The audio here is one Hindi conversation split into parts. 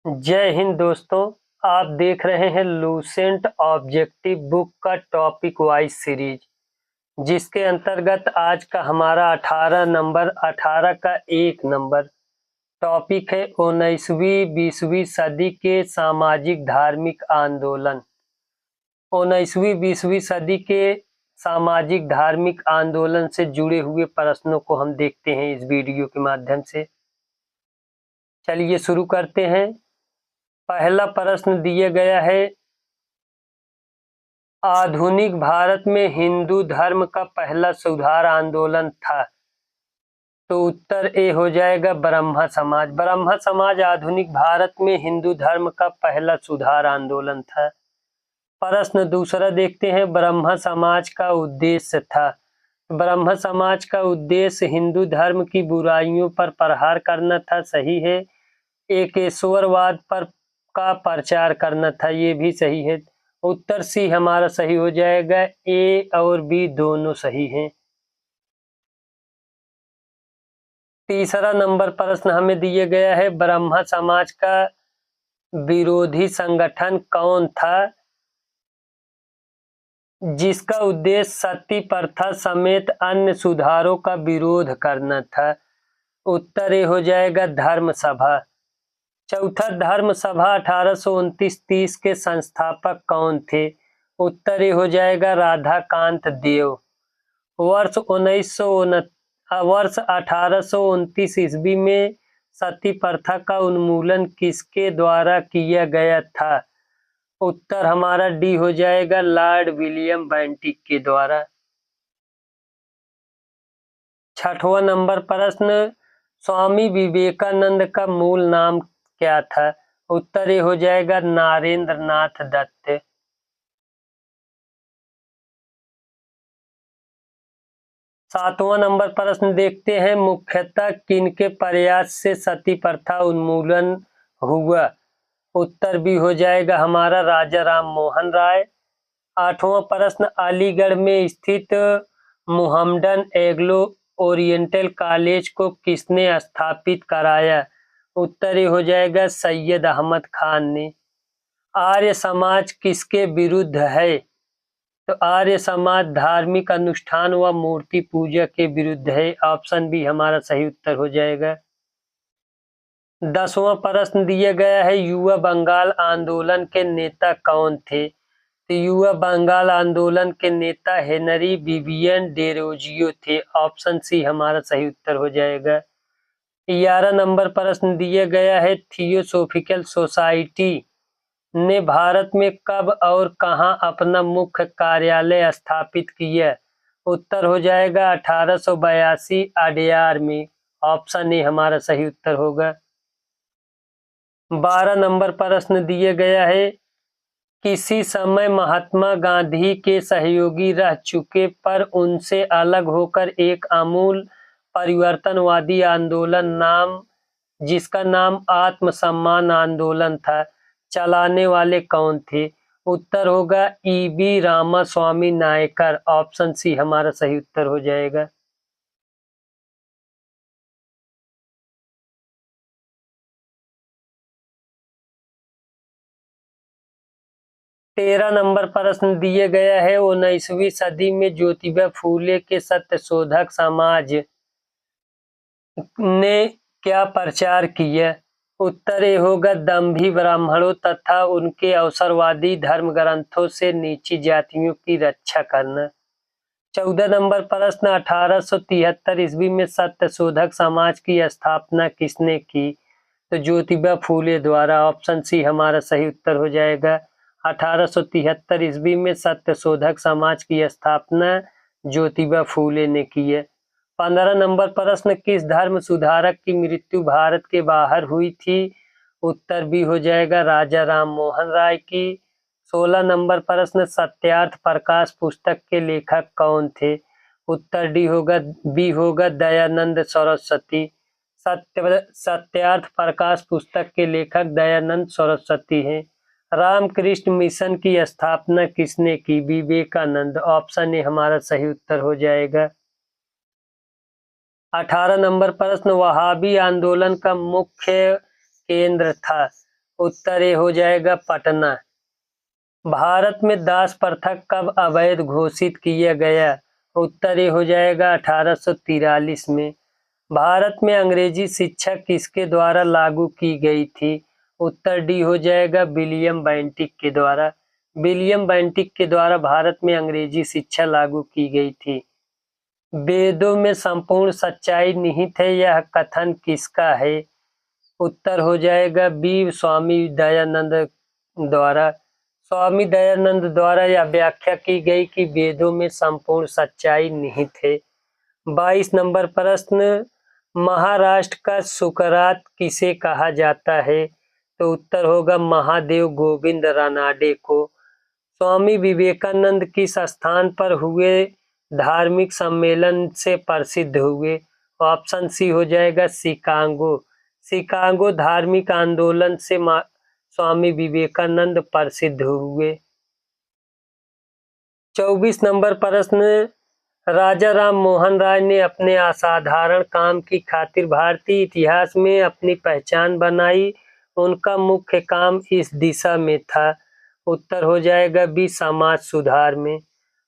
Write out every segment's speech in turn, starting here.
जय हिंद दोस्तों। आप देख रहे हैं लूसेंट ऑब्जेक्टिव बुक का टॉपिक वाइज सीरीज, जिसके अंतर्गत आज का हमारा 18 का एक नंबर टॉपिक है 19वीं-20वीं सदी के सामाजिक धार्मिक आंदोलन। 19वीं-20वीं सदी के सामाजिक धार्मिक आंदोलन से जुड़े हुए प्रश्नों को हम देखते हैं इस वीडियो के माध्यम से। चलिए शुरू करते हैं। पहला प्रश्न दिया गया है, आधुनिक भारत में हिंदू धर्म का पहला सुधार आंदोलन था। तो उत्तर ए हो जाएगा ब्रह्म समाज। ब्रह्म समाज आधुनिक भारत में हिंदू धर्म का पहला सुधार आंदोलन था। प्रश्न दूसरा देखते हैं, ब्रह्म समाज का उद्देश्य था। ब्रह्म समाज का उद्देश्य हिंदू धर्म की बुराइयों पर प्रहार करना था, सही है। एकेश्वरवाद पर का प्रचार करना था, ये भी सही है। उत्तर सी हमारा सही हो जाएगा। ए और बी दोनों सही हैं। तीसरा नंबर प्रश्न हमें दिया गया है, ब्रह्म समाज का विरोधी संगठन कौन था जिसका उद्देश्य सती प्रथा समेत अन्य सुधारों का विरोध करना था। उत्तर ए हो जाएगा धर्म सभा। चौथा, धर्म सभा 1829-30 के संस्थापक कौन थे। उत्तर ए हो जाएगा राधाकांत देव। वर्ष 1829 ईस्वी में सती प्रथा का उन्मूलन किसके द्वारा किया गया था। उत्तर हमारा डी हो जाएगा लॉर्ड विलियम बेंटिक के द्वारा। छठवां नंबर प्रश्न, स्वामी विवेकानंद का मूल नाम क्या था। उत्तर ए हो जाएगा नरेंद्र नाथ दत्त। सातवां नंबर प्रश्न देखते हैं, मुख्यतः किनके प्रयास से सती प्रथा उन्मूलन हुआ। उत्तर भी हो जाएगा हमारा राजा राम मोहन राय। आठवां प्रश्न, अलीगढ़ में स्थित मुहम्मडन एंग्लो ओरिएंटल कॉलेज को किसने स्थापित कराया। उत्तर हो जाएगा सैयद अहमद खान ने। आर्य समाज किसके विरुद्ध है। तो आर्य समाज धार्मिक अनुष्ठान व मूर्ति पूजा के विरुद्ध है। ऑप्शन बी हमारा सही उत्तर हो जाएगा। 10वां प्रश्न दिया गया है, युवा बंगाल आंदोलन के नेता कौन थे। तो युवा बंगाल आंदोलन के नेता हेनरी विवियन डेरोजियो थे। ऑप्शन सी हमारा सही उत्तर हो जाएगा। 11 नंबर प्रश्न दिया गया है, थियोसोफिकल सोसाइटी ने भारत में कब और कहां अपना मुख्य कार्यालय स्थापित किया। उत्तर हो जाएगा 1882 अडयार में। ऑप्शन ए हमारा सही उत्तर होगा। 12 नंबर प्रश्न दिया गया है, किसी समय महात्मा गांधी के सहयोगी रह चुके पर उनसे अलग होकर एक आमूल परिवर्तनवादी आंदोलन जिसका नाम आत्मसम्मान आंदोलन था, चलाने वाले कौन थे। उत्तर होगा ई.बी. रामास्वामी नायकर। ऑप्शन सी हमारा सही उत्तर हो जाएगा। तेरह नंबर प्रश्न दिए गया है, 19वीं सदी में ज्योतिबा फूले के सत्यशोधक समाज ने क्या प्रचार किया। उत्तर ए होगा दंभी ब्राह्मणों तथा उनके अवसरवादी धर्म ग्रंथों से नीची जातियों की रक्षा करना। 14 नंबर प्रश्न, 1873 ईस्वी में सत्यशोधक समाज की स्थापना किसने की। तो ज्योतिबा फूले द्वारा। ऑप्शन सी हमारा सही उत्तर हो जाएगा। 1873 ईस्वी में सत्यशोधक समाज की स्थापना ज्योतिबा फूले ने की है। 15 नंबर प्रश्न, किस धर्म सुधारक की मृत्यु भारत के बाहर हुई थी। उत्तर भी हो जाएगा राजा राम मोहन राय की। 16 नंबर प्रश्न, सत्यार्थ प्रकाश पुस्तक के लेखक कौन थे। उत्तर बी होगा दयानंद सरस्वती। सत्यार्थ प्रकाश पुस्तक के लेखक दयानंद सरस्वती हैं। रामकृष्ण मिशन की स्थापना किसने की। विवेकानंद। ऑप्शन ए हमारा सही उत्तर हो जाएगा। 18 नंबर प्रश्न, वहाबी आंदोलन का मुख्य केंद्र था। उत्तर ए हो जाएगा पटना। भारत में दास प्रथा कब अवैध घोषित किया गया? उत्तर ए हो जाएगा 1843 में। भारत में अंग्रेजी शिक्षा किसके द्वारा लागू की गई थी? उत्तर डी हो जाएगा विलियम बेंटिक के द्वारा। विलियम बेंटिक के द्वारा भारत में अंग्रेजी शिक्षा लागू की गई थी। वेदों में संपूर्ण सच्चाई निहित है, यह कथन किसका है? उत्तर हो जाएगा बी स्वामी दयानंद द्वारा। स्वामी दयानंद द्वारा यह व्याख्या की गई कि वेदों में संपूर्ण सच्चाई निहित है। 22 नंबर प्रश्न, महाराष्ट्र का सुकरात किसे कहा जाता है? तो उत्तर होगा महादेव गोविंद रानाडे को। स्वामी विवेकानंद किस स्थान पर हुए धार्मिक सम्मेलन से प्रसिद्ध हुए? ऑप्शन सी हो जाएगा शिकागो। शिकागो धार्मिक आंदोलन से स्वामी विवेकानंद प्रसिद्ध हुए। 24 नंबर प्रश्न, राजा राम मोहन राय ने अपने असाधारण काम की खातिर भारतीय इतिहास में अपनी पहचान बनाई। उनका मुख्य काम इस दिशा में था। उत्तर हो जाएगा बी समाज सुधार में।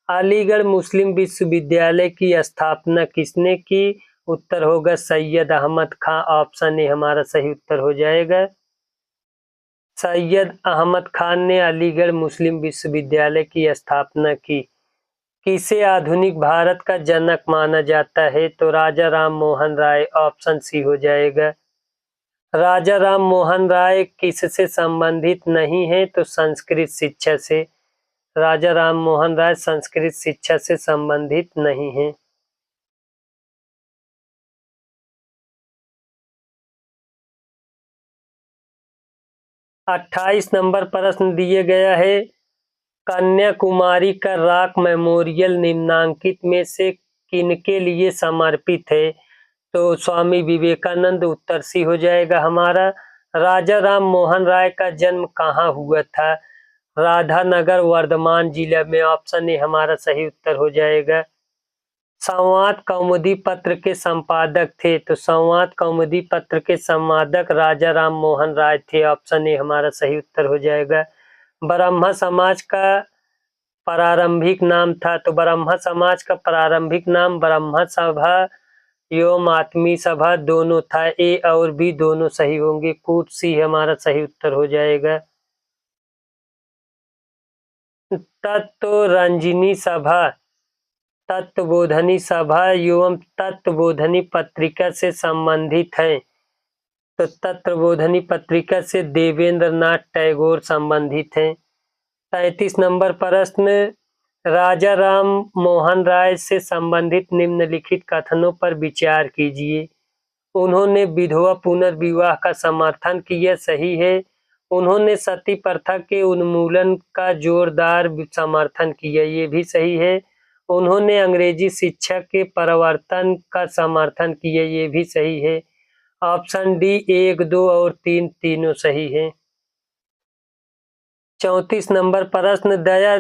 अलीगढ़ मुस्लिम विश्वविद्यालय की स्थापना किसने की? उत्तर होगा सैयद अहमद खान। ऑप्शन ए हमारा सही उत्तर हो जाएगा। सैयद अहमद खान ने अलीगढ़ मुस्लिम विश्वविद्यालय की स्थापना की। किसे आधुनिक भारत का जनक माना जाता है? तो राजा राम मोहन राय। ऑप्शन सी हो जाएगा। राजा राम मोहन राय किससे संबंधित नहीं है? तो संस्कृत शिक्षा से। राजा राम मोहन राय संस्कृत शिक्षा से संबंधित नहीं है। अट्ठाईस नंबर प्रश्न दिए गया है, कन्याकुमारी का रॉक मेमोरियल निम्नांकित में से किनके लिए समर्पित है? तो स्वामी विवेकानंद। उत्तर सी हो जाएगा हमारा। राजा राम मोहन राय का जन्म कहाँ हुआ था? राधानगर वर्धमान जिला में। ऑप्शन ए हमारा सही उत्तर हो जाएगा। संवाद कौमुदी पत्र के संपादक थे, तो संवाद कौमुदी पत्र के संपादक राजा राम मोहन राय थे। ऑप्शन ए हमारा सही उत्तर हो जाएगा। ब्रह्म समाज का प्रारंभिक नाम था, तो ब्रह्म समाज का प्रारंभिक नाम ब्रह्म सभा एवं आत्मी सभा दोनों था। ए और बी दोनों सही होंगे। कूट सी हमारा सही उत्तर हो जाएगा। तत्व रंजनी सभा, तत्वबोधनी सभा एवं तत्वबोधनी पत्रिका से संबंधित है, तो तत्वबोधनी पत्रिका से देवेंद्र नाथ टैगोर संबंधित हैं। 33 नंबर प्रश्न, राजा राम मोहन राय से संबंधित निम्नलिखित कथनों पर विचार कीजिए। उन्होंने विधवा पुनर्विवाह का समर्थन किया, सही है। उन्होंने सती प्रथा के उन्मूलन का जोरदार समर्थन किया, ये भी सही है। उन्होंने अंग्रेजी शिक्षा के प्रवर्तन का समर्थन किया, ये भी सही है। ऑप्शन डी 1, 2 और 3 तीनों सही है। 34 नंबर प्रश्न,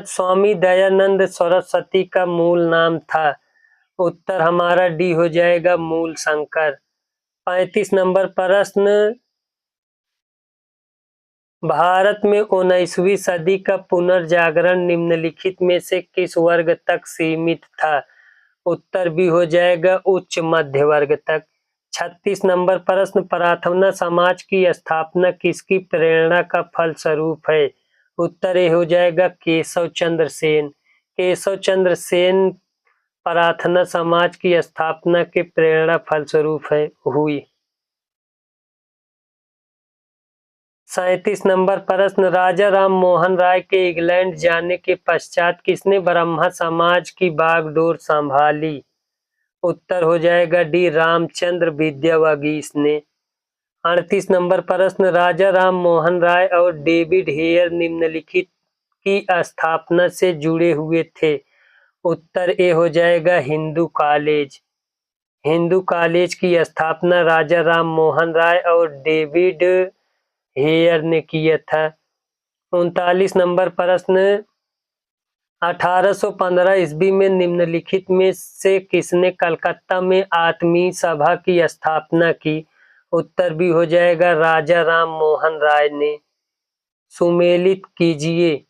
स्वामी दयानंद सरस्वती का मूल नाम था। उत्तर हमारा डी हो जाएगा, मूल शंकर। 35 नंबर प्रश्न, भारत में 19वीं सदी का पुनर्जागरण निम्नलिखित में से किस वर्ग तक सीमित था? उत्तर भी हो जाएगा उच्च मध्य वर्ग तक। 36 नंबर प्रश्न, प्रार्थना समाज की स्थापना किसकी प्रेरणा का फलस्वरूप है? उत्तर ए हो जाएगा केशव चंद्र सेन। केशव चंद्र सेन प्रार्थना समाज की स्थापना के प्रेरणा फलस्वरूप हुई। 37 नंबर प्रश्न, राजा राम मोहन राय के इंग्लैंड जाने के पश्चात किसने ब्रह्म समाज की बागडोर संभाली? उत्तर हो जाएगा डी रामचंद्र विद्यावागीश ने। 38 नंबर प्रश्न, राजा राम मोहन राय और डेविड हेयर निम्नलिखित की स्थापना से जुड़े हुए थे। उत्तर ए हो जाएगा हिंदू कॉलेज। हिंदू कॉलेज की स्थापना राजा राम मोहन राय और डेविड हेयर ने किया था। 39 नंबर प्रश्न, 1815 ईस्वी में निम्नलिखित में से किसने कलकत्ता में आत्मीय सभा की स्थापना की? उत्तर भी हो जाएगा राजा राम मोहन राय ने। सुमेलित कीजिए।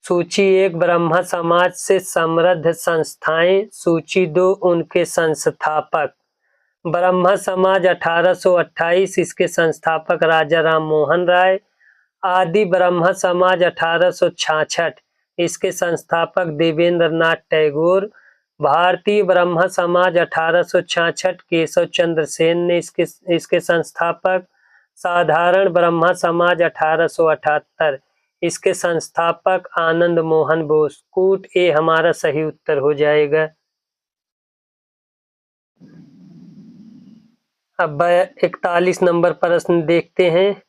सूची 1 ब्रह्म समाज से समृद्ध संस्थाएं। सूची 2 उनके संस्थापक। ब्रह्म समाज 1828, इसके संस्थापक राजा राम मोहन राय। आदि ब्रह्म समाज 1866, इसके संस्थापक देवेंद्र नाथ टैगोर। भारतीय ब्रह्म समाज 1866, केशव चंद्र सेन ने इसके संस्थापक। साधारण ब्रह्म समाज 1878, इसके संस्थापक आनंद मोहन बोस। कूट ए हमारा सही उत्तर हो जाएगा। अब 41 नंबर प्रश्न देखते हैं।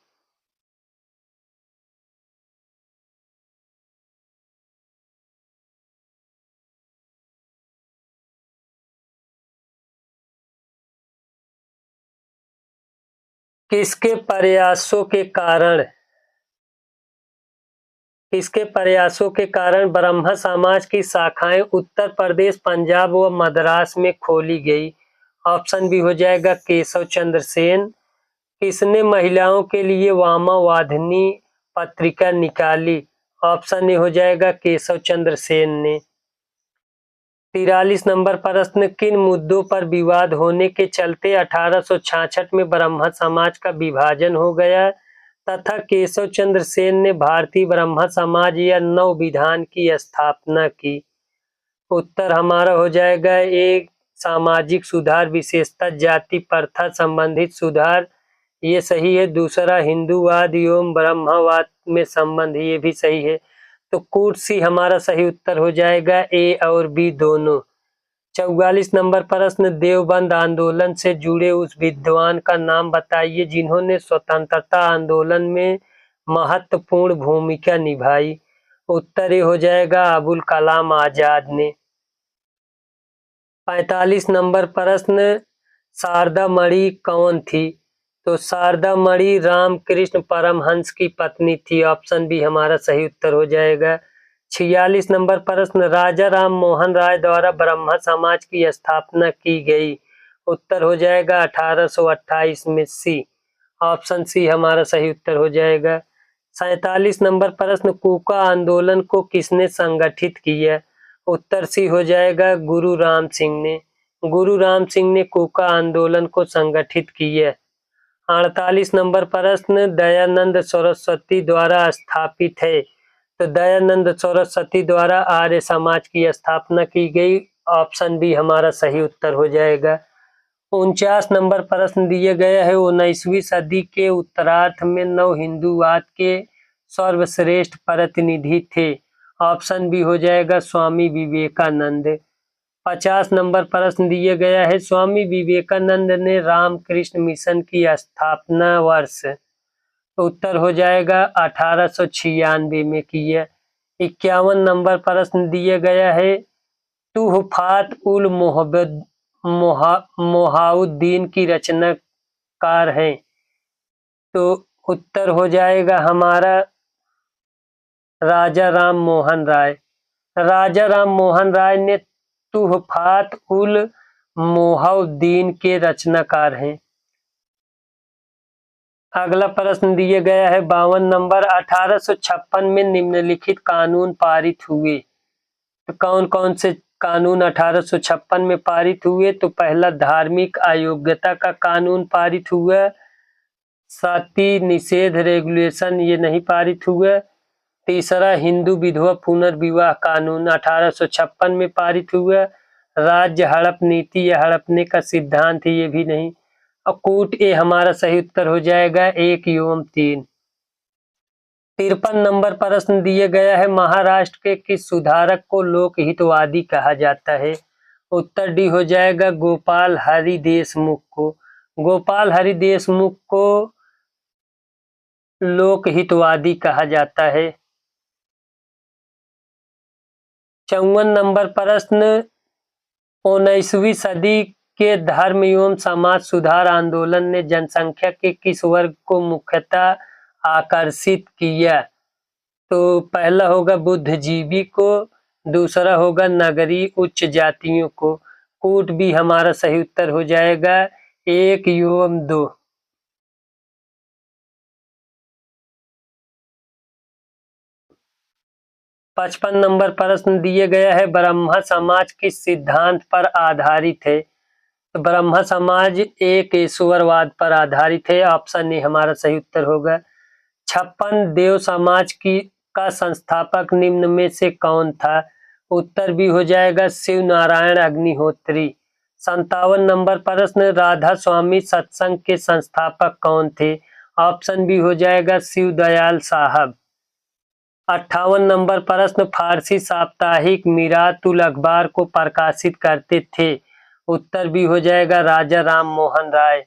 किसके प्रयासों के कारण ब्रह्म समाज की शाखाएं उत्तर प्रदेश, पंजाब व मद्रास में खोली गई? ऑप्शन बी हो जाएगा केशव चंद्र सेन। किसने महिलाओं के लिए वामावाधिनी पत्रिका निकाली? ऑप्शन ए हो जाएगा केशव चंद्र सेन ने। 43 नंबर प्रश्न, किन मुद्दों पर विवाद होने के चलते 1866 में ब्रह्म समाज का विभाजन हो गया तथा केशव चंद्र सेन ने भारतीय ब्रह्म समाज या नव विधान की स्थापना की? उत्तर हमारा हो जाएगा एक सामाजिक सुधार, विशेषता जाति प्रथा संबंधित सुधार, ये सही है। दूसरा हिंदूवाद एवं ब्रह्मवाद में संबंध, ये भी सही है। तो कूट सी हमारा सही उत्तर हो जाएगा, ए और बी दोनों। 44 नंबर प्रश्न, देवबंद आंदोलन से जुड़े उस विद्वान का नाम बताइए जिन्होंने स्वतंत्रता आंदोलन में महत्वपूर्ण भूमिका निभाई? उत्तर ए हो जाएगा अबुल कलाम आजाद ने। 45 नंबर प्रश्न, शारदा मणि कौन थी? तो शारदा मणि रामकृष्ण परमहंस की पत्नी थी। ऑप्शन बी हमारा सही उत्तर हो जाएगा। 46 नंबर प्रश्न, राजा राम मोहन राय द्वारा ब्रह्म समाज की स्थापना की गई? उत्तर हो जाएगा 1828 में, सी। ऑप्शन सी हमारा सही उत्तर हो जाएगा। 47 नंबर प्रश्न, कूका आंदोलन को किसने संगठित किया? उत्तर सी हो जाएगा गुरु राम सिंह ने। गुरु राम सिंह ने कूका आंदोलन को संगठित किया। 48 नंबर प्रश्न, दयानंद सरस्वती द्वारा स्थापित है? तो दयानंद सरस्वती द्वारा आर्य समाज की स्थापना की गई। ऑप्शन बी हमारा सही उत्तर हो जाएगा। 49 नंबर प्रश्न दिए गए है, 19वीं सदी के उत्तरार्ध में नव हिंदूवाद के सर्वश्रेष्ठ प्रतिनिधि थे? ऑप्शन बी हो जाएगा स्वामी विवेकानंद। 50 नंबर प्रश्न दिए गया है, स्वामी विवेकानंद ने रामकृष्ण मिशन की स्थापना वर्ष? उत्तर हो जाएगा 1896 में की है। 51 नंबर प्रश्न दिए गया है, तुहफात उल मोहाउद्दीन की रचनाकार हैं? तो उत्तर हो जाएगा हमारा राजा राम मोहन राय। राजा राम मोहन राय ने तुहफात उल मोहाउद्दीन के रचनाकार हैं। अगला प्रश्न दिया गया है 52 नंबर, 1856 में निम्नलिखित कानून पारित हुए? तो कौन कौन से कानून 1856 में पारित हुए? तो पहला धार्मिक अयोग्यता का कानून पारित हुआ। सती निषेध रेगुलेशन, ये नहीं पारित हुआ। तीसरा हिंदू विधवा पुनर्विवाह कानून 1856 में पारित हुआ। राज्य हड़प नीति या हड़पने का सिद्धांत, ये भी नहीं। और कूट ए हमारा सही उत्तर हो जाएगा 1 एवं 3। 53 नंबर प्रश्न दिए गया है, महाराष्ट्र के किस सुधारक को लोकहितवादी कहा जाता है? उत्तर डी हो जाएगा गोपाल हरि देशमुख को। गोपाल हरि देशमुख को लोकहितवादी कहा जाता है। 54 नंबर प्रश्न, 19वीं सदी के धर्म एवं समाज सुधार आंदोलन ने जनसंख्या के किस वर्ग को मुख्यतः आकर्षित किया? तो पहला होगा बुद्धिजीवी को, दूसरा होगा नगरीय उच्च जातियों को। कूट भी हमारा सही उत्तर हो जाएगा 1 एवं 2। 55 नंबर प्रश्न दिए गया है, ब्रह्म समाज किस सिद्धांत पर आधारित है? तो ब्रह्म समाज एक ईश्वरवाद पर आधारित है। ऑप्शन ए हमारा सही उत्तर होगा। 56 देव समाज की का संस्थापक निम्न में से कौन था? उत्तर भी हो जाएगा शिव नारायण अग्निहोत्री। 57 नंबर प्रश्न, राधा स्वामी सत्संग के संस्थापक कौन थे? ऑप्शन भी हो जाएगा शिव दयाल साहब। 58 नंबर प्रश्न, फारसी साप्ताहिक मिरातुल अखबार को प्रकाशित करते थे? उत्तर भी हो जाएगा राजा राम मोहन राय।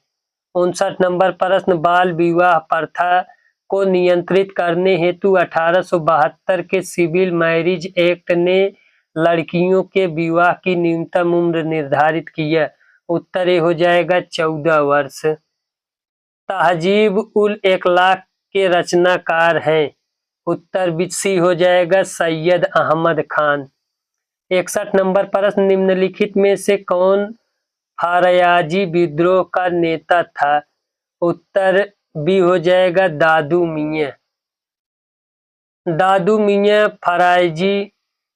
59 नंबर प्रश्न, बाल विवाह प्रथा को नियंत्रित करने हेतु 1872 के सिविल मैरिज एक्ट ने लड़कियों के विवाह की न्यूनतम उम्र निर्धारित किया? उत्तर ए हो जाएगा 14 वर्ष। तहजीब उल इखलाक के रचनाकार हैं? उत्तर भी सी हो जाएगा सैयद अहमद खान। 61 नंबर प्रश्न, निम्नलिखित में से कौन फारयाजी विद्रोह का नेता था? उत्तर भी हो जाएगा दादू मियां। दादू मियां फरायजी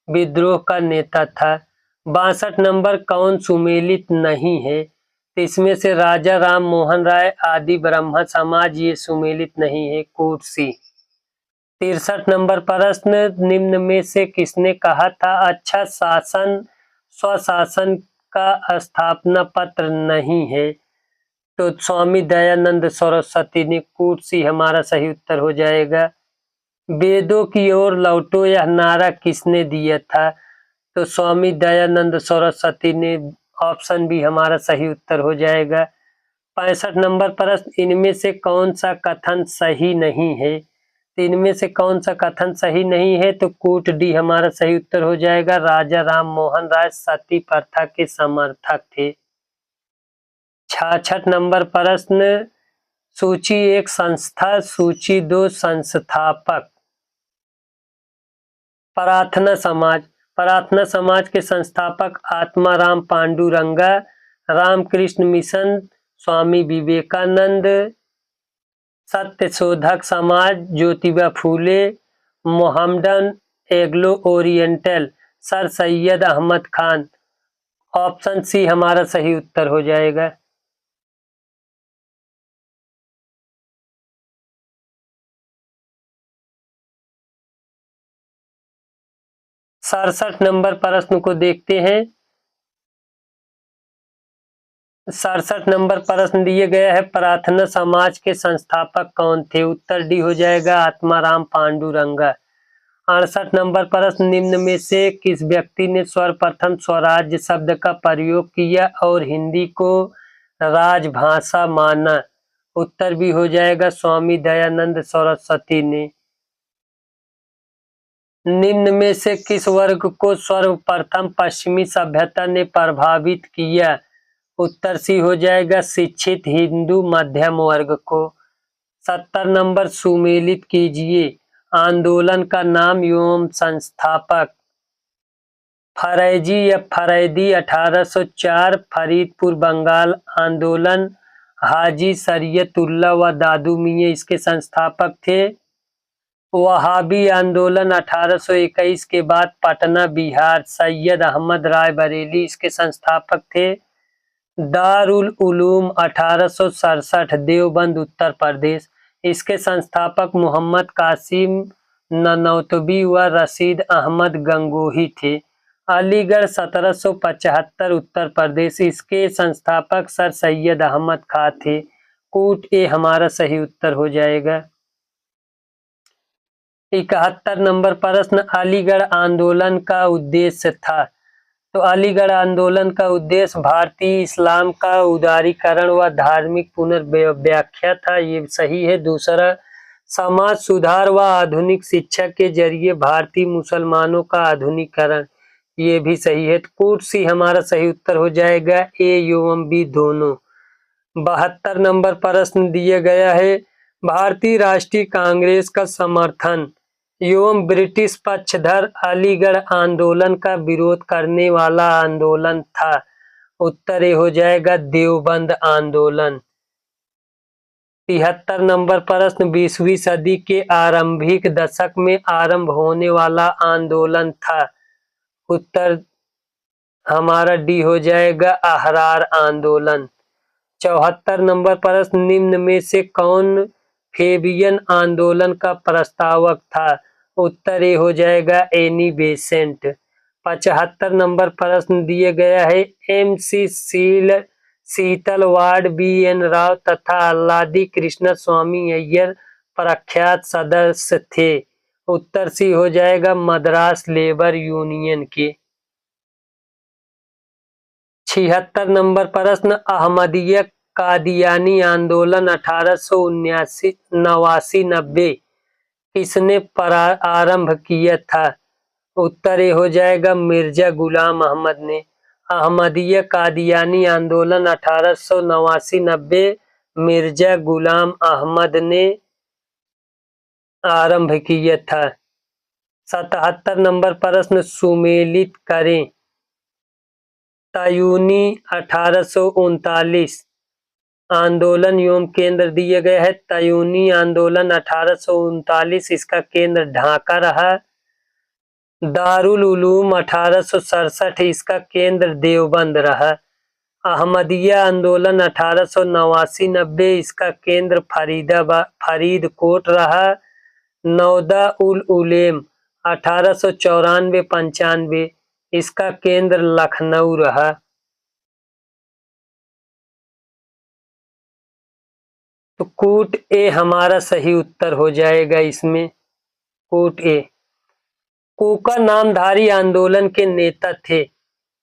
विद्रोह का नेता था। 62 नंबर, कौन सुमेलित नहीं है? तो इसमें से राजा राम मोहन राय आदि ब्रह्म समाज ये सुमेलित नहीं है, कोट सी। 63 नंबर प्रश्न, निम्न में से किसने कहा था अच्छा शासन स्वशासन का स्थापना पत्र नहीं है? तो स्वामी दयानंद सरस्वती ने, कोट सी हमारा सही उत्तर हो जाएगा। वेदों की ओर लौटो यह नारा किसने दिया था? तो स्वामी दयानंद सरस्वती ने। ऑप्शन भी हमारा सही उत्तर हो जाएगा। 65 नंबर प्रश्न, इनमें से कौन सा कथन सही नहीं है? तो इनमें से कौन सा कथन सही नहीं है? तो कोट डी हमारा सही उत्तर हो जाएगा। राजा राम मोहन राय सती प्रथा के समर्थक थे। 66 नंबर प्रश्न, सूची 1 संस्था, सूची 2 संस्थापक। प्रार्थना समाज। प्रार्थना समाज के संस्थापक Atmaram Panduranga, Ramakrishna mission Swami Vivekananda. Satyashodhak Samaj Jyotiba Phule, Mohammedan Anglo Oriental Sir Syed Ahmad Khan. Option C हमारा सही उत्तर हो जाएगा। सड़सठ नंबर प्रश्न को देखते हैं। 67 नंबर प्रश्न दिए गया है, प्रार्थना समाज के संस्थापक कौन थे? उत्तर डी हो जाएगा आत्माराम पांडुरंगा। 68 नंबर प्रश्न, निम्न में से किस व्यक्ति ने सर्वप्रथम स्वराज्य शब्द का प्रयोग किया और हिंदी को राजभाषा माना? उत्तर भी हो जाएगा स्वामी दयानंद सरस्वती ने। निम्न में से किस वर्ग को सर्वप्रथम पश्चिमी सभ्यता ने प्रभावित किया? उत्तर सी हो जाएगा शिक्षित हिंदू मध्यम वर्ग को। 70 नंबर, सुमेलित कीजिए आंदोलन का नाम एवं संस्थापक। फरैजी या फरैदी 1804 फरीदपुर बंगाल आंदोलन। हाजी शरीयतुल्लाह व दादू मियां इसके संस्थापक थे। वहाबी आंदोलन 1821 के बाद पटना बिहार, सैयद अहमद राय बरेली इसके संस्थापक थे। दारुल उलूम 1867 देवबंद उत्तर प्रदेश, इसके संस्थापक मोहम्मद कासिम ननौतवी व रशीद अहमद गंगोही थे। अलीगढ़ 1775 उत्तर प्रदेश, इसके संस्थापक सर सैयद अहमद खां थे। कोट ए हमारा सही उत्तर हो जाएगा। 71 नंबर प्रश्न, अलीगढ़ आंदोलन का उद्देश्य था? तो अलीगढ़ आंदोलन का उद्देश्य भारतीय इस्लाम का उदारीकरण व धार्मिक पुनर्व्याख्या था, ये सही है। दूसरा, समाज सुधार व आधुनिक शिक्षा के जरिए भारतीय मुसलमानों का आधुनिकीकरण, ये भी सही है। कोट सी हमारा सही उत्तर हो जाएगा, ए एवं बी दोनों। 72 नंबर प्रश्न दिया गया है, भारतीय राष्ट्रीय कांग्रेस का समर्थन एवं ब्रिटिश पक्षधर अलीगढ़ आंदोलन का विरोध करने वाला आंदोलन था? उत्तर ए हो जाएगा देवबंद आंदोलन। 73 नंबर प्रश्न 20वीं सदी के आरंभिक दशक में आरंभ होने वाला आंदोलन था। उत्तर हमारा डी हो जाएगा अहरार आंदोलन। 74 नंबर प्रश्न निम्न में से कौन फेबियन आंदोलन का प्रस्तावक था? उत्तर ए हो जाएगा एनी बेसेंट। 75 नंबर प्रश्न दिए गया है MC शीतल वार्ड BN राव तथा अल्लादी कृष्ण स्वामी अय्यर प्रख्यात सदस्य थे। उत्तर सी हो जाएगा मद्रास लेबर यूनियन के। 76 नंबर प्रश्न अहमदिया कादियानी आंदोलन 1879-90 किसने आरंभ किया था? उत्तर ए हो जाएगा मिर्जा गुलाम अहमद ने। अहमदिया कादियानी आंदोलन 1889-90 मिर्जा गुलाम अहमद ने आरंभ किया था। 77 नंबर प्रश्न सुमेलित करें। तायूनी 1839 आंदोलन एवं केंद्र दिए गए हैं। तायूनी आंदोलन 1839 इसका केंद्र ढाका रहा। दारुल उलूम 1867 इसका केंद्र देवबंद रहा। अहमदिया आंदोलन 1889-90 इसका केंद्र फरीदकोट रहा। नौदा उल उलेम 1894-95 इसका केंद्र लखनऊ रहा। तो कूट ए हमारा सही उत्तर हो जाएगा इसमें। कूट ए। कूका नामधारी आंदोलन के नेता थे।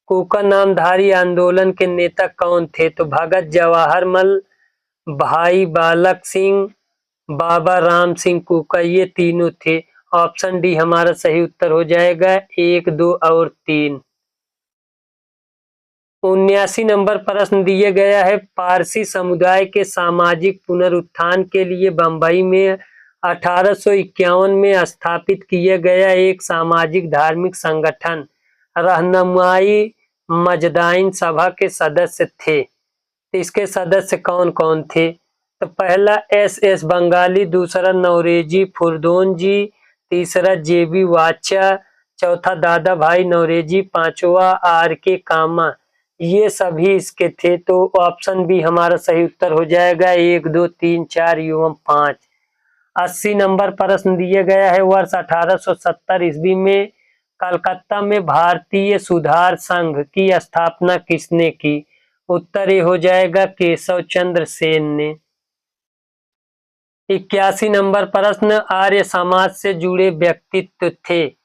कूका नामधारी आंदोलन के नेता कौन थे? तो भगत जवाहरमल, भाई बालक सिंह, बाबा राम सिंह कूका, ये तीनों थे। ऑप्शन डी हमारा सही उत्तर हो जाएगा 1, 2 और 3। 79 नंबर प्रश्न दिया गया है पारसी समुदाय के सामाजिक पुनरुत्थान के लिए बंबई में 1851 में स्थापित किया गया एक सामाजिक धार्मिक संगठन रहनुमाई मजदाइन सभा के सदस्य थे। इसके सदस्य कौन कौन थे? तो पहला SS बंगाली, दूसरा नौरेजी फुरदोन जी, तीसरा JB वाचा, चौथा दादा भाई नौरेजी, पांचवा RK कामा, ये सभी इसके थे। तो ऑप्शन बी हमारा सही उत्तर हो जाएगा 1, 2, 3, 4 एवं 5। 80 नंबर प्रश्न दिया गया है वर्ष 1870 ईस्वी में कलकत्ता में भारतीय सुधार संघ की स्थापना किसने की? उत्तर ए हो जाएगा केशव चंद्र सेन ने। 81 नंबर प्रश्न आर्य समाज से जुड़े व्यक्तित्व थे।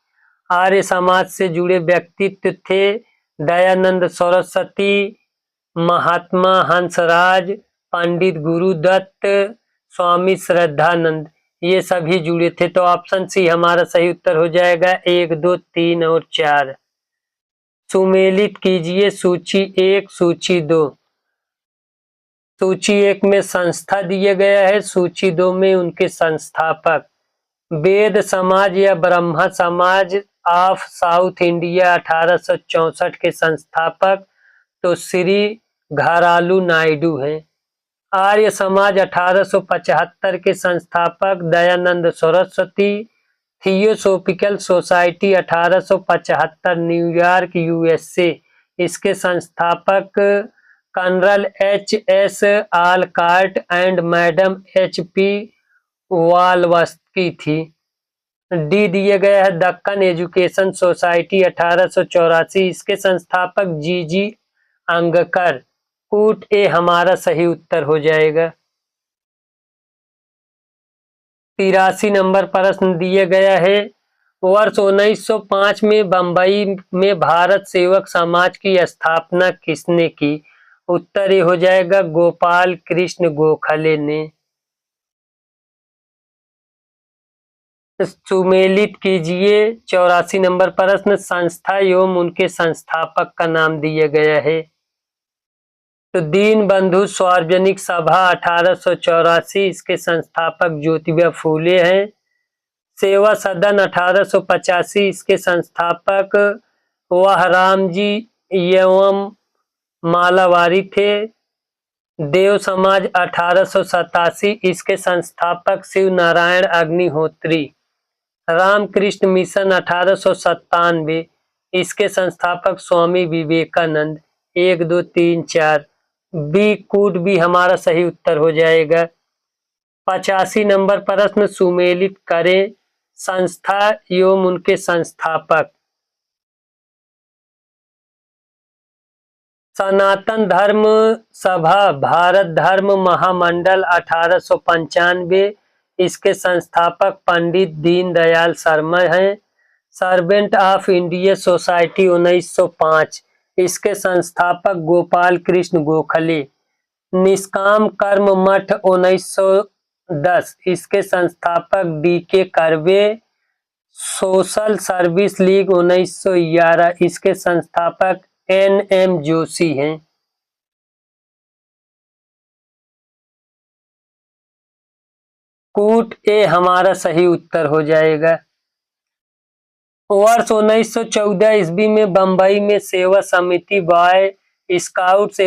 आर्य समाज से जुड़े व्यक्तित्व थे दयानंद सरस्वती, महात्मा हंसराज, पंडित गुरुदत्त, स्वामी श्रद्धानंद, ये सभी जुड़े थे। तो ऑप्शन सी हमारा सही उत्तर हो जाएगा 1, 2, 3 और 4। सुमेलित कीजिए सूची 1, सूची 2। सूची 1 में संस्था दिया गया है, सूची 2 में उनके संस्थापक। वेद समाज या ब्रह्मा समाज ऑफ साउथ इंडिया 1864 के संस्थापक तो श्री घरालू नायडू हैं। आर्य समाज 1875 के संस्थापक Dayanand Saraswati. Theosophical society 1875 New York USA, इसके संस्थापक colonel HS Olcott and madam HP Blavatsky थी। डी दिया गया है दक्कन एजुकेशन सोसाइटी 1884, इसके संस्थापक GG अंगकर। कूट ए हमारा सही उत्तर हो जाएगा। 83 नंबर प्रश्न दिया गया है वर्ष 1905 में बंबई में भारत सेवक समाज की स्थापना किसने की? उत्तर ए हो जाएगा गोपाल कृष्ण गोखले ने। सुमेलित कीजिए 84 नंबर प्रश्न संस्था एवं उनके संस्थापक का नाम दिया गया है। तो दीन बंधु सार्वजनिक सभा 1884, इसके संस्थापक ज्योतिबा फूले हैं। सेवा सदन 1885, इसके संस्थापक वह रामजी एवं मालावारी थे। देव समाज 1887, इसके संस्थापक शिव नारायण अग्निहोत्री। रामकृष्ण मिशन 1897, इसके संस्थापक स्वामी विवेकानंद। 1 2 3 4 बी कूड भी हमारा सही उत्तर हो जाएगा। 85 नंबर प्रश्न, सुमेलित करें संस्था एवं उनके संस्थापक। सनातन धर्म सभा भारत धर्म महामंडल 1895, इसके संस्थापक पंडित दीनदयाल शर्मा हैं। सर्वेंट ऑफ इंडिया सोसाइटी 1905, इसके संस्थापक गोपाल कृष्ण गोखले। निष्काम कर्म मठ 1910, इसके संस्थापक DK curve. Social service league 1911, इसके संस्थापक NM जोशी हैं। कूट ए हमारा सही उत्तर हो जाएगा। वर्ष 1914 ईस्वी में बंबई में सेवा समिति बॉय स्काउट्स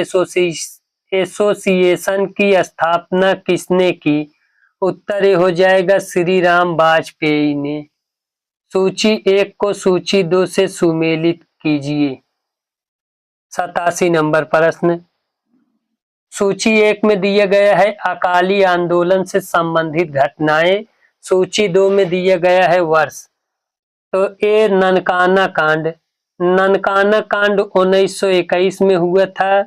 एसोसिएशन की स्थापना किसने की? उत्तर ए हो जाएगा श्री राम वाजपेयी ने। सूची 1 को सूची 2 से सुमेलित कीजिए। 87 नंबर प्रश्न, सूची 1 में दिया गया है अकाली आंदोलन से संबंधित घटनाएं, सूची 2 में दिया गया है वर्ष। तो ए ननकाना कांड। ननकाना कांड 1921 में हुआ था।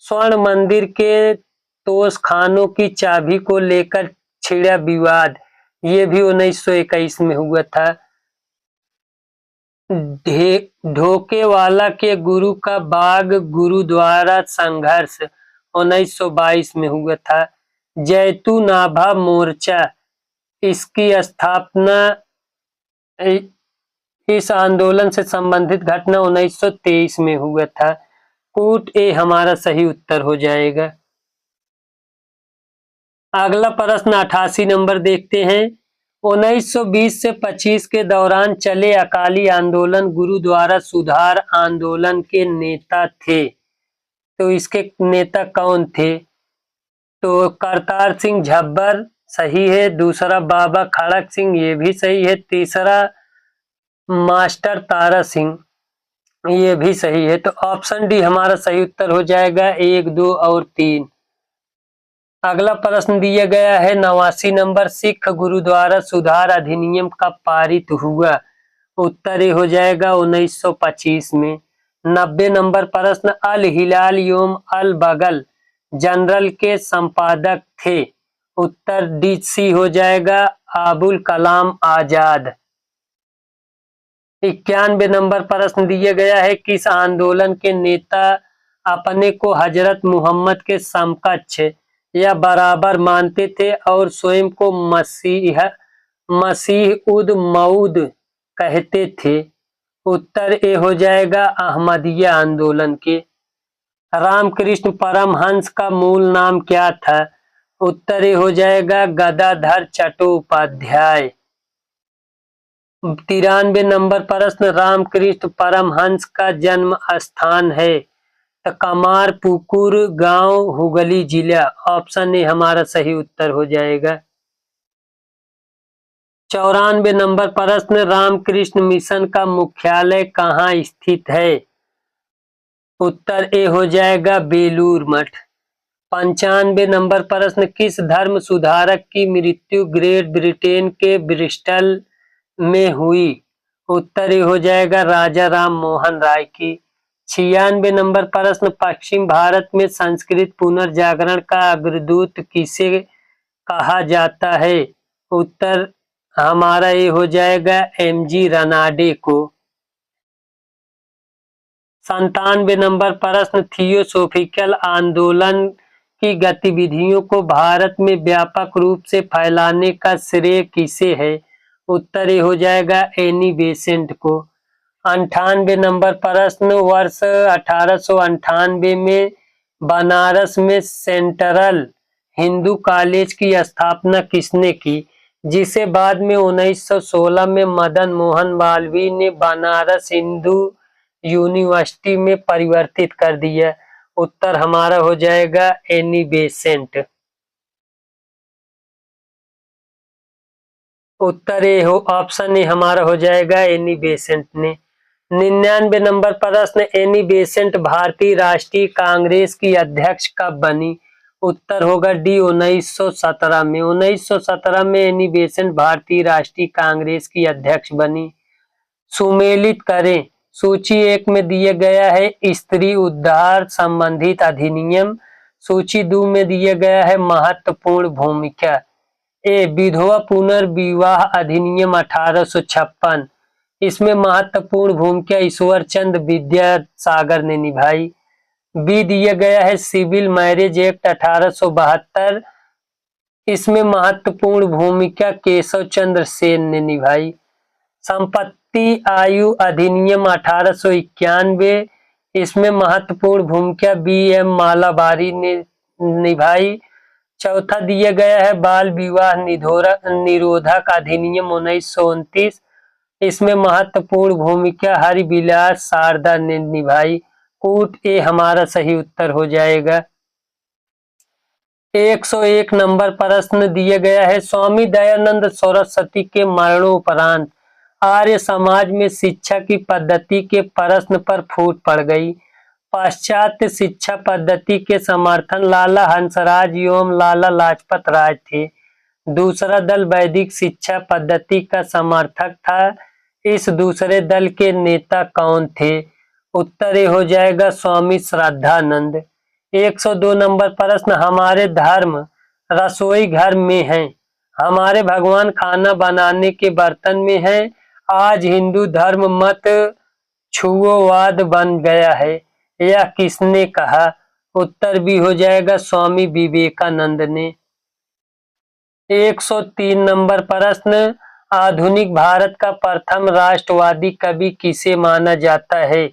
स्वर्ण मंदिर के तोषखानों की चाबी को लेकर छिड़ा विवाद, ये भी 1921 में हुआ था। ढोकेवाला के गुरु का बाग गुरुद्वारा संघर्ष 1922 में हुआ था। जैतूनाभा मोर्चा, इसकी स्थापना, इस आंदोलन से संबंधित घटना 1923 में हुआ था। कूट ए हमारा सही उत्तर हो जाएगा। अगला प्रश्न 88 नंबर देखते हैं। 1920 से 25 के दौरान चले अकाली आंदोलन गुरुद्वारा सुधार आंदोलन के नेता थे। तो इसके नेता कौन थे? तो करतार सिंह झब्बर सही है, दूसरा बाबा खड़क सिंह, ये भी सही है, तीसरा मास्टर तारा सिंह, ये भी सही है। तो ऑप्शन डी हमारा सही उत्तर हो जाएगा। 1 2 और 3। अगला प्रश्न दिया गया है 89 नंबर, सिख गुरुद्वारा सुधार अधिनियम कब पारित हुआ? उत्तर ए हो जाएगा 1925 में। 90 नंबर प्रश्न, अल हिलाल एवं अल बगल जनरल के संपादक थे। उत्तर डी सी हो जाएगा, अबुल कलाम आजाद। 91 नंबर प्रश्न दिया गया है, किस आंदोलन के नेता अपने को हजरत मोहम्मद के समकक्ष या बराबर मानते थे और स्वयं को मसीह उद मऊद कहते थे? उत्तर ए हो जाएगा, अहमदिया आंदोलन के। रामकृष्ण परमहंस का मूल नाम क्या था? उत्तर ए हो जाएगा, गदाधर चट्टोपाध्याय। 93 नंबर प्रश्न, रामकृष्ण परमहंस का जन्म स्थान है? तो कमारपुकुर गांव, हुगली जिला। ऑप्शन ए हमारा सही उत्तर हो जाएगा। 94 नंबर प्रश्न, रामकृष्ण मिशन का मुख्यालय कहाँ स्थित है? उत्तर ए हो जाएगा, बेलूर मठ। 95 नंबर प्रश्न, किस धर्म सुधारक की मृत्यु ग्रेट ब्रिटेन के ब्रिस्टल में हुई? उत्तर ए हो जाएगा, राजा राम मोहन राय की। 96 नंबर प्रश्न, पश्चिम भारत में संस्कृत पुनर्जागरण का अग्रदूत किसे कहा जाता है? उत्तर हमारा ये हो जाएगा, MG रनाडे को। 97 नंबर प्रश्न, थियोसोफिकल आंदोलन की गतिविधियों को भारत में व्यापक रूप से फैलाने का श्रेय किसे है? उत्तर ये हो जाएगा, एनी बेसेंट को। 98 नंबर प्रश्न, वर्ष 1898 में बनारस में सेंट्रल हिंदू कॉलेज की स्थापना किसने की, जिसे बाद में 1916 में मदन मोहन मालवीय ने बनारस हिंदू यूनिवर्सिटी में परिवर्तित कर दिया? उत्तर हमारा हो जाएगा एनी बेसेंट। उत्तर ए हो, ऑप्शन ए हमारा हो जाएगा एनी बेसेंट ने। 99 नंबर प्रश्न, एनी बेसेंट भारतीय राष्ट्रीय कांग्रेस की अध्यक्ष कब बनी? उत्तर होगा डी 1917 में। 1917 में एनी बेसेंट भारतीय राष्ट्रीय कांग्रेस की अध्यक्ष बनी। सुमेलित करें, सूची 1 में दिया गया है स्त्री उद्धार संबंधित अधिनियम, सूची 2 में दिया गया है महत्वपूर्ण भूमिका। ए विधवा पुनर्विवाह अधिनियम 1856, इसमें महत्वपूर्ण भूमिका ईश्वर चंद्र विद्यासागर ने निभाई। बी दिया गया है सिविल मैरिज एक्ट 1872, इसमें महत्वपूर्ण भूमिका केशव चंद्र सेन ने निभाई। संपत्ति आयु अधिनियम 1891, इसमें महत्वपूर्ण भूमिका बी एम मालाबारी ने निभाई। चौथा दिया गया है बाल विवाह निरोधक अधिनियम 1929, इसमें महत्वपूर्ण भूमिका हरिबिलास शारदा ने निभाई। कूट ए हमारा सही उत्तर हो जाएगा। 101 नंबर प्रश्न दिया गया है स्वामी दयानंद सरस्वती के मरणोपरांत आर्य समाज में शिक्षा की पद्धति के प्रश्न पर फूट पड़ गई। पाश्चात्य शिक्षा पद्धति के समर्थन लाला हंसराज एवं लाला लाजपत राय थे। दूसरा दल वैदिक शिक्षा पद्धति का समर्थक था। इस दूसरे दल के नेता कौन थे? उत्तर हो जाएगा स्वामी श्रद्धानंद। 102 नंबर प्रश्न, हमारे धर्म रसोई घर में है, हमारे भगवान खाना बनाने के बर्तन में है, आज हिंदू धर्म मत छुओवाद बन गया है, यह किसने कहा? उत्तर भी हो जाएगा स्वामी विवेकानंद ने। 103 नंबर प्रश्न, आधुनिक भारत का प्रथम राष्ट्रवादी कवि किसे माना जाता है?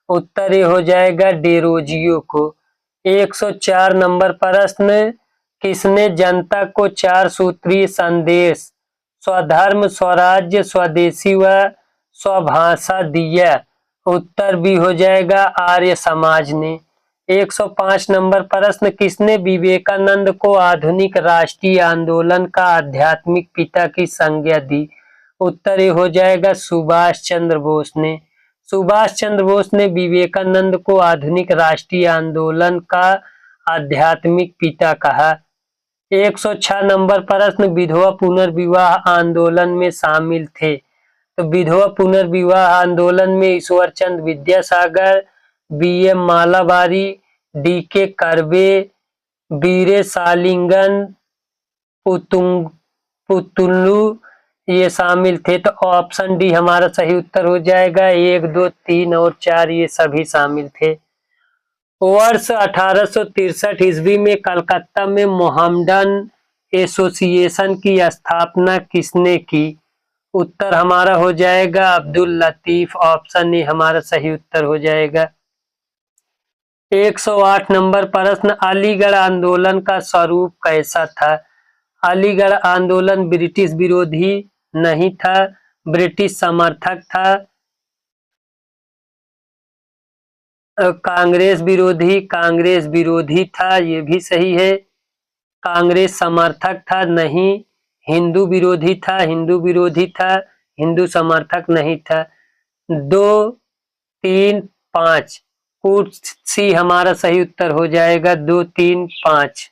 उत्तर हो जाएगा डेरोजियो को। 104 नंबर प्रश्न, किसने जनता को 4 सूत्रीय संदेश स्वधर्म स्वराज्य स्वदेशी व स्वभाषा दिया? उत्तर भी हो जाएगा आर्य समाज ने। 105 नंबर प्रश्न, किसने विवेकानंद को आधुनिक राष्ट्रीय आंदोलन का आध्यात्मिक पिता की संज्ञा दी? उत्तर हो जाएगा सुभाष चंद्र बोस ने। सुभाष चंद्र बोस ने विवेकानंद को आधुनिक राष्ट्रीय आंदोलन का आध्यात्मिक पिता कहा। 106 नंबर प्रश्न, विधवा पुनर्विवाह आंदोलन में शामिल थे, तो विधवा पुनर्विवाह आंदोलन में Ishwar Chandra Vidyasagar, B M Malabari, D के कर्वे, वीरे सालिंगन, पुतुल्लू ये शामिल थे। तो ऑप्शन डी हमारा सही उत्तर हो जाएगा। 1, 2, 3 और 4 ये सभी शामिल थे। वर्ष 1863 ईस्वी में कलकत्ता में मोहम्मडन एसोसिएशन की स्थापना किसने की? उत्तर हमारा हो जाएगा अब्दुल लतीफ। ऑप्शन ए हमारा सही उत्तर हो जाएगा। 108 नंबर प्रश्न, अलीगढ़ आंदोलन का स्वरूप कैसा था? अलीगढ़ आंदोलन ब्रिटिश विरोधी नहीं था, ब्रिटिश समर्थक था, कांग्रेस विरोधी था, ये भी सही है। कांग्रेस समर्थक था नहीं, हिंदू विरोधी था, हिंदू समर्थक नहीं था। 2, 3, 5 कूट सी हमारा सही उत्तर हो जाएगा। 2, 3, 5।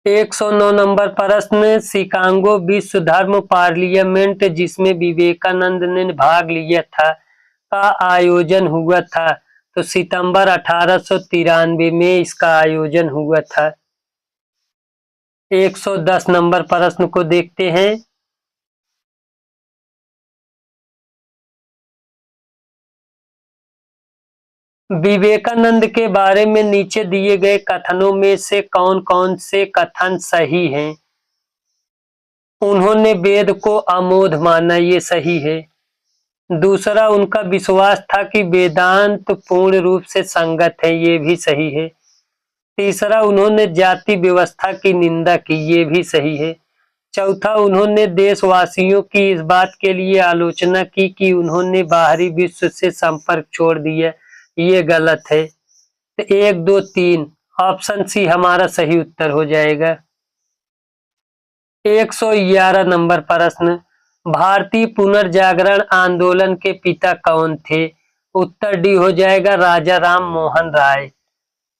109 नंबर प्रश्न, शिकागो विश्व धर्म पार्लियामेंट जिसमें विवेकानंद ने भाग लिया था का आयोजन हुआ था? तो सितंबर 1893 में इसका आयोजन हुआ था। 110 नंबर प्रश्न को देखते हैं। विवेकानंद के बारे में नीचे दिए गए कथनों में से कौन कौन से कथन सही हैं? उन्होंने वेद को अमोघ माना, ये सही है। दूसरा, उनका विश्वास था कि वेदांत पूर्ण रूप से संगत है, ये भी सही है। तीसरा, उन्होंने जाति व्यवस्था की निंदा की, ये भी सही है। चौथा, उन्होंने देशवासियों की इस बात के लिए आलोचना की कि उन्होंने बाहरी विश्व से संपर्क छोड़ दिया, ये गलत है। तो 1, 2, 3 ऑप्शन सी हमारा सही उत्तर हो जाएगा। 111 नंबर प्रश्न, भारतीय पुनर्जागरण आंदोलन के पिता कौन थे? उत्तर डी हो जाएगा राजा राम मोहन राय।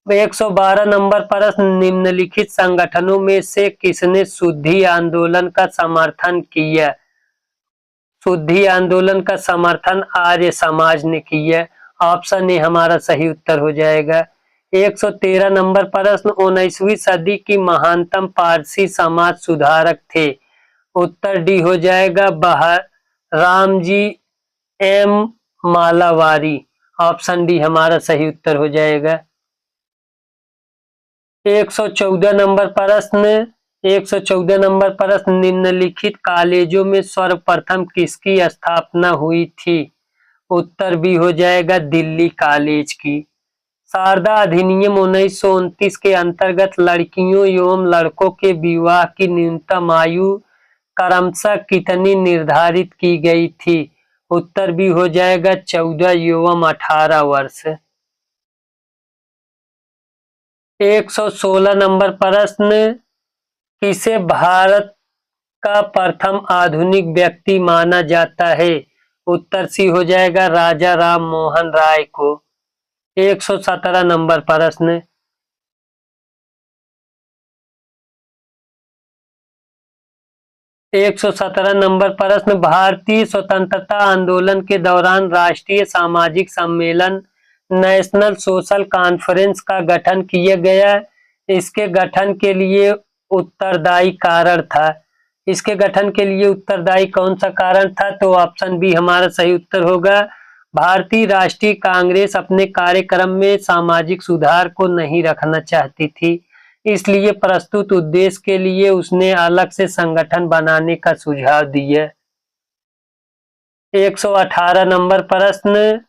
112 नंबर प्रश्न, निम्नलिखित संगठनों में से किसने शुद्धि आंदोलन का समर्थन किया? शुद्धि आंदोलन का समर्थन आर्य समाज ने किया। ऑप्शन ए हमारा सही उत्तर हो जाएगा। 113 नंबर प्रश्न, 19वीं सदी की महानतम पारसी समाज सुधारक थे? उत्तर डी हो जाएगा रामजी एम मालावारी। ऑप्शन डी हमारा सही उत्तर हो जाएगा। 114 नंबर प्रश्न, 114 नंबर प्रश्न, निम्नलिखित कॉलेजों में सर्वप्रथम किसकी स्थापना हुई थी? उत्तर बी हो जाएगा दिल्ली कॉलेज की। शारदा अधिनियम 1929 के अंतर्गत लड़कियों एवं लड़कों के विवाह की न्यूनतम आयु क्रमशः कितनी निर्धारित की गई थी? उत्तर बी हो जाएगा 14 एवं 18 वर्ष। 116 नंबर प्रश्न, किसे भारत का प्रथम आधुनिक व्यक्ति माना जाता है? उत्तर सी हो जाएगा राजा राम मोहन राय को। 117 नंबर प्रश्न, 117 नंबर प्रश्न, भारतीय स्वतंत्रता आंदोलन के दौरान राष्ट्रीय सामाजिक सम्मेलन नेशनल सोशल कॉन्फ्रेंस का गठन किया गया। इसके गठन के लिए उत्तरदायी कारण था। इसके गठन के लिए उत्तरदायी कौन सा कारण था? तो ऑप्शन बी हमारा सही उत्तर होगा। भारतीय राष्ट्रीय कांग्रेस अपने कार्यक्रम में सामाजिक सुधार को नहीं रखना चाहती थी, इसलिए प्रस्तुत उद्देश्य के लिए उसने अलग से संगठन बनाने का सुझाव दिया। 118 नंबर प्रश्न,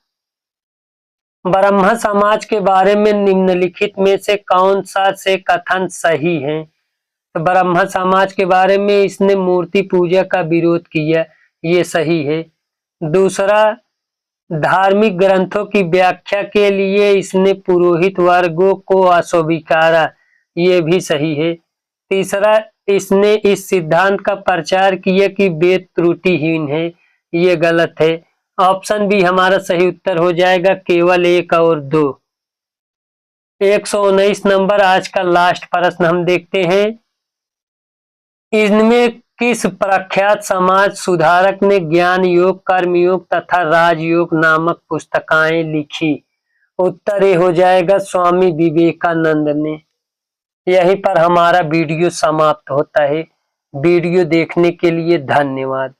ब्रह्म समाज के बारे में निम्नलिखित में से कौन सा से कथन सही है? तो ब्रह्म समाज के बारे में इसने मूर्ति पूजा का विरोध किया, ये सही है। दूसरा, धार्मिक ग्रंथों की व्याख्या के लिए इसने पुरोहित वर्गों को अस्वीकारा, ये भी सही है। तीसरा, इसने इस सिद्धांत का प्रचार किया कि वेद त्रुटिहीन है, ये गलत है। ऑप्शन बी हमारा सही उत्तर हो जाएगा केवल 1 और 2। 119 नंबर आज का लास्ट प्रश्न हम देखते हैं। इनमें किस प्रख्यात समाज सुधारक ने ज्ञान योग, कर्मयोग तथा राजयोग नामक पुस्तकें लिखी? उत्तर ए हो जाएगा स्वामी विवेकानंद ने। यहीं पर हमारा वीडियो समाप्त होता है। वीडियो देखने के लिए धन्यवाद।